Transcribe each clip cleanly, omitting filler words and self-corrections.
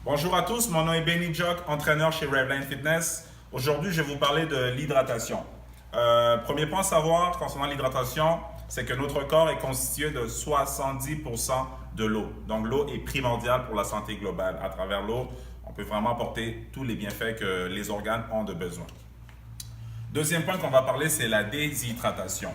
Bonjour à tous, mon nom est Benny Jock, entraîneur chez Revline Fitness. Aujourd'hui, je vais vous parler de l'hydratation. Premier point à savoir concernant l'hydratation, c'est que notre corps est constitué de 70% de l'eau. Donc l'eau est primordiale pour la santé globale. À travers l'eau, on peut vraiment apporter tous les bienfaits que les organes ont de besoin. Deuxième point qu'on va parler, c'est la déshydratation.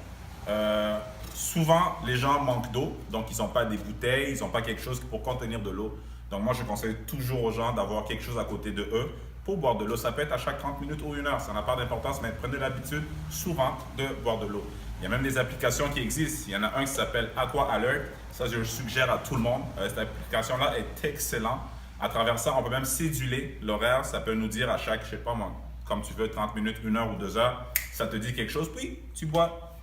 Souvent, les gens manquent d'eau, donc ils n'ont pas des bouteilles, ils n'ont pas quelque chose pour contenir de l'eau. Donc moi, je conseille toujours aux gens d'avoir quelque chose à côté de eux pour boire de l'eau. Ça peut être à chaque 30 minutes ou 1 heure, ça n'a pas d'importance, mais prenez l'habitude souvent de boire de l'eau. Il y a même des applications qui existent. Il y en a un qui s'appelle Aqua Alert. Ça, je le suggère à tout le monde. Cette application-là est excellente. À travers ça, on peut même céduler l'horaire. Ça peut nous dire à chaque, je sais pas moi, comme tu veux, 30 minutes, 1 heure ou 2 heures, ça te dit quelque chose, puis tu bois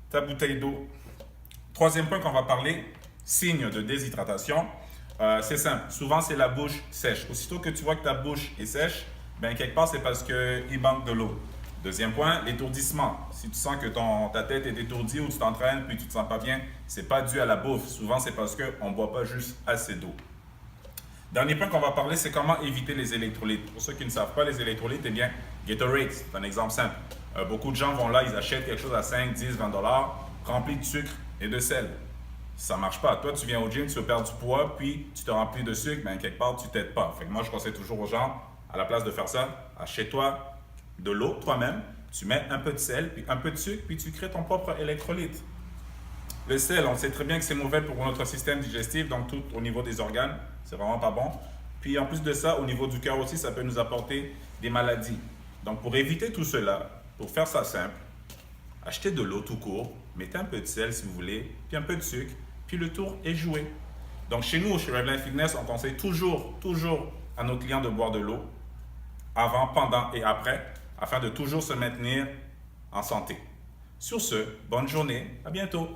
ta bouteille d'eau. Troisième point qu'on va parler, signe de déshydratation. C'est simple, souvent c'est la bouche sèche. Aussitôt que tu vois que ta bouche est sèche, ben quelque part c'est parce qu'il manque de l'eau. Deuxième point, l'étourdissement. Si tu sens que ta tête est étourdie ou tu t'entraînes puis tu ne te sens pas bien, ce n'est pas dû à la bouffe. Souvent c'est parce qu'on ne boit pas juste assez d'eau. Dernier point qu'on va parler, c'est comment éviter les électrolytes. Pour ceux qui ne savent pas, les électrolytes, eh bien, Gatorade, c'est un exemple simple. Beaucoup de gens vont là, ils achètent quelque chose à 5, 10, 20 dollars, rempli de sucre et de sel. Ça ne marche pas. Toi, tu viens au gym, tu veux perdre du poids, puis tu te remplis de sucre, mais quelque part, tu ne t'aides pas. Fait que moi, je conseille toujours aux gens, à la place de faire ça, achète-toi de l'eau toi-même, tu mets un peu de sel, puis un peu de sucre, puis tu crées ton propre électrolyte. Le sel, on sait très bien que c'est mauvais pour notre système digestif, donc tout au niveau des organes, c'est vraiment pas bon. Puis en plus de ça, au niveau du cœur aussi, ça peut nous apporter des maladies. Donc pour éviter tout cela, pour faire ça simple, achetez de l'eau tout court, mettez un peu de sel si vous voulez, puis un peu de sucre, puis le tour est joué. Donc chez nous, chez Revline Fitness, on conseille toujours à nos clients de boire de l'eau avant, pendant et après, afin de toujours se maintenir en santé. Sur ce, bonne journée, à bientôt.